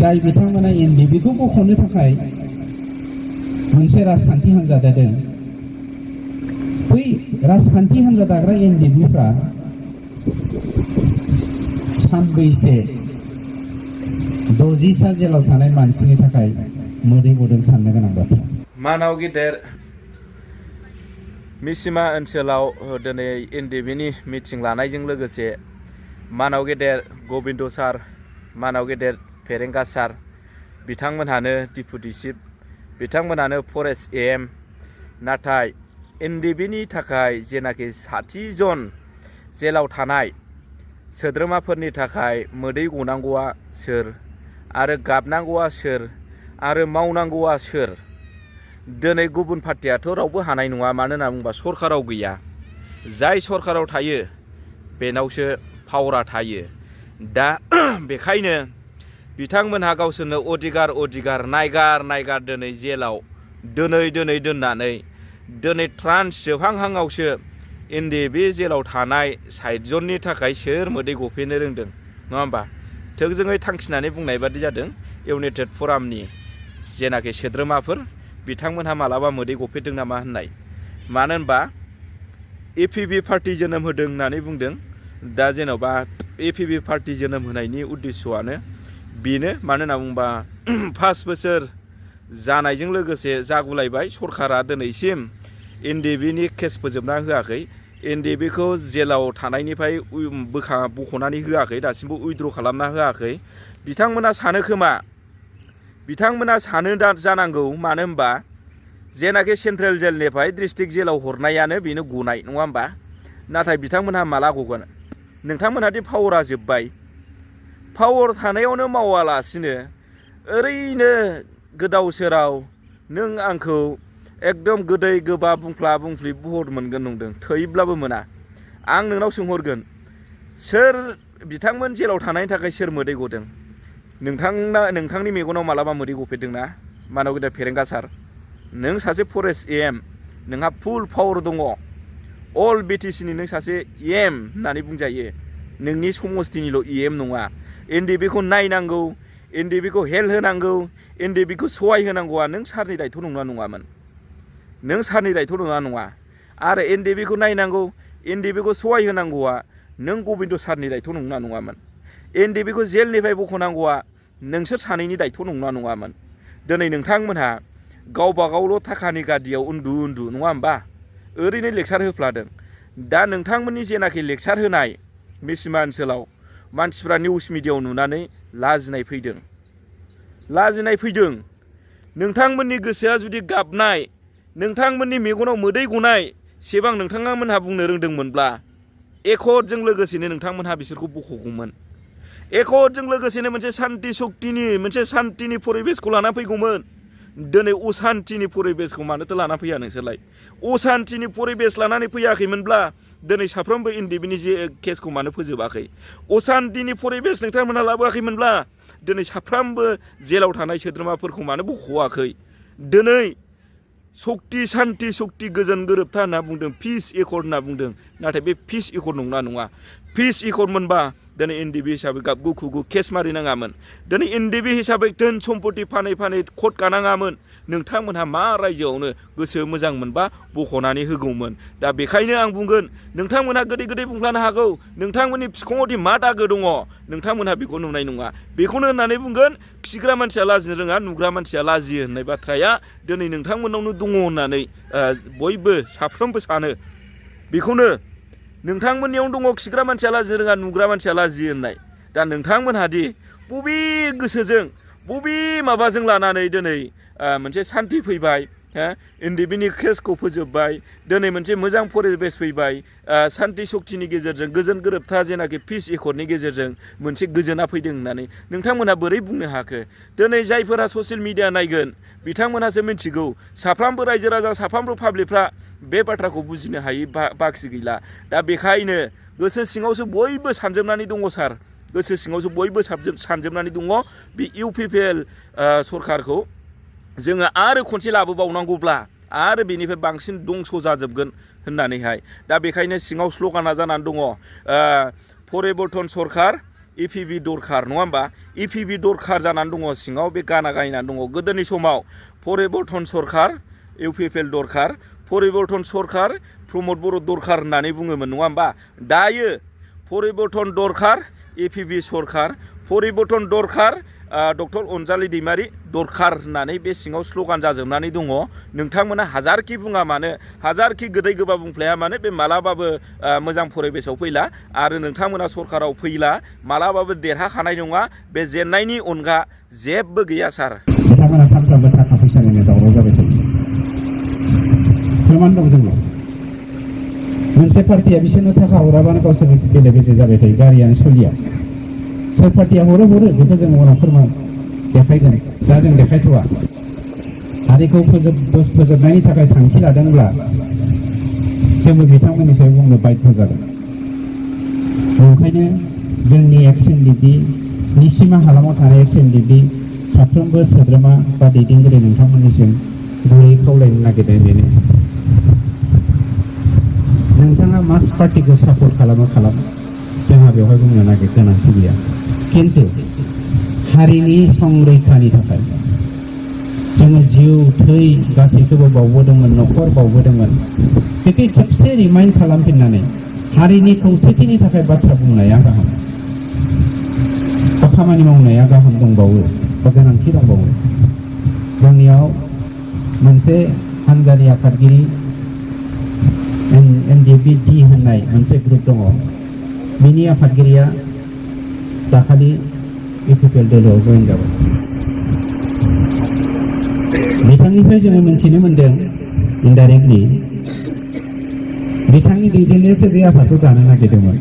जाय बिथांमोना एनडिबिखौ बख'नो थाखाय मोनसे राजखान्थि हान्जा दादों बै राजखान्थि हान्जा दाग्रा एनडिबिफ्रा सानबैसे 60सा जेलाव थानाय मानसिनि थाखाय मोदै गदों साननो गोनां बाथ्रा। मानाव गेदेर मिसिमा ओनसोलाव दिनै एनडिबिनि मिटिं लानायजों लोगोसे मानाव गेदेर गबिन्द सार, मानाव गेदेर फेरेंगा सार बिथांमोनहानो डिपुटि चिफ, बिथांमोनहानो फरेस्ट एम। नाथाय एनडिबिनि थाखाय जेनाखि 60 जन जेलाव थानाय सोद्रोमाफोरनि थाखाय मोदै गनांगौआ सोर आरो गाबनांगौआ सोर आरो मावनांगौआ सोर? दिनै गुबुन पार्टियाथ' रावबो हानाय नङा, मानो होनना बुङोबा सरकाराव गैया। जाय सरकाराव थायो बेनावसो पावारा थायो। दा बेखायनो बिथांमोनहा गावसोरनो अधिकार नायगार दिनै जेलाव दोनै दोननानै दिनै ट्रान्स जोबहांहांआवसो एनडिबि जेलाव थानाय 60 जननि थाखाय सोर मोदै गफेनो रोंदों, नङा होमबा? थोंजोङै थांखिनानै बुंनाय बादि जादों इउनाइटेड फरामनि जेनाखि सोद्रोमाफोर बिथांमोनहा मालाबा मोदै गफेरदों नामा होननाय। मानो होनबा एपिबि पार्टि जोनोम होदों होननानै बुंदों। दा जेन'बा एपिबि पार्टि जोनोम होनायनि उद्देश्यआनो बेनो, मानो होनना बुंबा 5 बोसोर जानायजों लोगोसे जागुलायबाय सरकारा दिनैसिम एनडिबिनि केस फोजोबना होआखै, एनडिबिखौ जेलाव थानायनिफ्राय बख'नानै होआखै, दासिमबो उइद्र' खालामना होआखै। बिथांमोना सानो जानांगौ, मानो होनबा जेनाखि सेन्ट्रेल जेलनिफ्राय डिस्ट्रिक्ट जेलाव हरनायानो बेनो गनाय, नङा होमबा? नाथाय बिथांमोनहा माला गगोन? नोंथांमोनहादि पावारा जोब्बाय, पावार थानायावनो मावालासिनो ओरैनो गोदाव सोराव नों आंखौ एकदम गोदै गोबाब बुंफ्ला भट मोनगोन नंदों, थैब्लाबो मोना। आं नोंनाव सोंहरगोन, सोर बिथांमोन जेलाव थानायनि थाखाय सोर मोदै गदों? नोंथांनि मेगनाव मालाबा मोदै गफेरदोंना? मानाव गेदेर फेरेंगा सार, नों सासे फरेस्ट एम, नोंहा फुल पावार दङ, अल बिटिसिनि नों सासे एम होननानै बुंजायो, नोंनि समस्तिनिल' एम नङा। एनडिबिखौ नायनांगौ, एनडिबिखौ हेल्प होनांगौ, एनडिबिखौ सहाय होनांगौआ नों सारनि दायथ' नङामोन, नों सारनि दायथ' नङा। आरो एनडिबिखौ नायनांगौ, एनडिबिखौ सहाय होनांगौआ नों गबिन्द सारनि दायथ' नङामोन। एनडिबिखौ जेलनिफ्राय बख'नांगौआ नोंसोर सानैनि दायथ' नङामोन। दिनै नोंथांमोनहा गावबा गावल' थाखानि गादियाव उन्दु नङा होमबा? ओरैनो लेक्सार होफ्लादों। दा नोंथांमोननि जेनाखि लेक्सार होनाय मिसिमा ओनसोलाव मानसिफ्रा निउस मिडियाआव नुनानै लाजिनाय फैदों। नोंथांमोननि गोसोआ जुदि गाबनाय, नोंथांमोननि मेगनाव मोदै गनाय सेबां नोंथांमोनहा बुंनो रोंदोंमोनब्ला एकर्डजों लोगोसेनो नोंथांमोनहा बिसोरखौ बख'गौमोन। एकर्डजों लोगोसेनो मोनसे सान्तिनि परिबेसखौ लाना फैगौमोन। दिनै असान्तिनि परिबेसखौ मानोथो लाना फैया नोंसोरलाय? असान्तिनि परिबेस लानानै फैयाखैमोनब्ला दिनै साफ्रोमबो एनडिबिनि जे केसखौ मानो फोजोबाखै? असान्तिनि परिबेस नोंथांमोनहा लाबोआखैमोनब्ला दिनै साफ्रोमबो जेलाव थानाय सोद्रोमाफोरखौ मानो बख'वाखै? दिनै शान्ति सक्ति गोजोन गोरोबथा होनना बुंदों, पिस एकर्ड होनना बुंदों, नाथाय बे पिस एकर्ड नङा। पिस एकर्ड मोनबा दिनै एनडिबि हिसाबै गाबगु खुगु केस मारिनाङामोन, दिनै एनडिबि हिसाबै धोन सम्पति फानै कट गानाङामोन। नोंथांमोनहा मा रायजोआवनो गोसो मोजां मोनबा बख'नानै होगौमोन। दा बेखायनो आं बुंगोन, नोंथांमोनहा गोदै बुंफ्लानो हागौ, नोंथांमोननि बिखुङावदि मा दागो दङ नोंथांमोनहा बेखौ नुनाय नङा। बेखौनो होननानै बुंगोन खिग्रा मानसिया लाजिनो रोङा, नुग्रा मानसिया लाजियो होननाय बाथ्राया दिनै नोंथांमोनावनो दङ होननानै बयबो साफ्रोमबो सानो। बेखौनो नोंथांमोननियावनो दङ खिग्रा मानसिया लाजिनो रोङा, नुग्रा मानसिया लाजियो होननाय। दा नोंथांमोनहादि बबे गोसोजों बबे माबाजों लानानै दिनै मोनसे सान्ति फैबाय, एनडिबिनि केसखौ फोजोबबाय, दिनै मोनसे मोजां परिबेस फैबाय, सान्ति सक्तिनि गेजेरजों गोजोन गोरोबथा जेनाखि पिस एकर्डनि गेजेरजों मोनसे गोजोना फैदों होननानै नोंथांमोनहा बोरै बुंनो हाखो? दिनै जायफोरा ससियेल मिडिया नायगोन बिथांमोनहासो मिथिगौ, साफ्रोमबो रायजो राजा साफ्रोमबो पाब्लिकफ्रा बे बाथ्राखौ बुजिनो हायै बाखि गैला। दा बेखायनो गोसो सिङावसो बयबो सानजोबनानै दङ सार, गोसो सिङावसो बयबो सानजोबनानै दङ बे इउपिपिएल सरकारखौ जोङो आरो खनसे लाबोबावनांगौब्ला आरो बेनिफ्राय बांसिन दंस' जाजोबगोन होननानैहाय। दा बेखायनो सिङाव स्ल'गाना जानानै दङ, परिबर्तन सरकार EPB दरखार नङा होमबा EPB दरखार जानानै दङ सिङाव बे गाना गायनानै दङ गोदोनि समाव परिबर्तन सरखार UPPL दरखार परिबर्तन सरखार प्रमद बर' दरखार होननानै बुङोमोन नङा होमबा दायो परिबर्तन दरखार EPB सरखार परिबर्तन दरखार डक्टर अनजालि दैमारि दरखार होननानै बे सिङाव स्ल'गान जाजोबनानै दङ नोंथांमोना हाजारखि बुङा मानो हाजारखि गोदै गोबा बुंफ्लाया मानो बे मालाबाबो मोजां परिबेसाव फैला आरो नोंथांमोना सरखाराव फैला मालाबाबो देरहाखानाय नङा बे जेननायनि अनगा जेबो गैया सार बिथांमोना सानफ्रोमबो थाखा फैसानि दावराव जाबाय थायो फोरमान दं जोंनाव मोनसे पार्टिया बिसोरनो थाखा हराबानो गावसोरनि बेले बेजे जाबाय थायो गारियानो सोलिया सोर पार्टिया हरो बेखौ जों उनाव फोरमान देखायगोन दा जों देखायथ'वा हारिखौ फोजोबनायनि थाखाय थांखि लादोंब्ला जोंबो बिथांमोननि सायाव बुंनो बाध्य जागोन ओंखायनो जोंनि Ex.Ndfb निसिमा हालामाव थानाय Ex.Ndfb साफ्रोमबो सोद्रोमा बा दैदेनगिरि नोंथांमोननिसिम गुरै खावलायनो नागिरदों बेनो नोंथाङा मास पार्टिखौ सापर्ट खालाम जोंहा बेवहाय बुंनो गोनांथि गैया किन्तु हारिनि संरैखानि थाखाय जोङो जिउ थै गासैखौबो बावबोदोंमोन न'खर बावबोदोंमोन बेखौ खेबसे रिमाइन्ड खालामफिननानै हारिनि खौसेथिनि थाखाय बाथ्रा बुंनाया गाहाम खामानि मावनाया गाहाम दंबावो बा गोनांथि दंबावो जोंनियाव मोनसे हानजानि आफादगिरि Ndfb होननाय मोनसे ग्रुप दङ बिनि आफादगिरिया दाखालि UPPL दोलोआव जयेन जाबाय बिथांनिफ्राय जोङो मिथिनो मोनदों इनडाइरेक्टलि बिथांनि दैदेननायासो बे आफादखौ दानो नागिरदोंमोन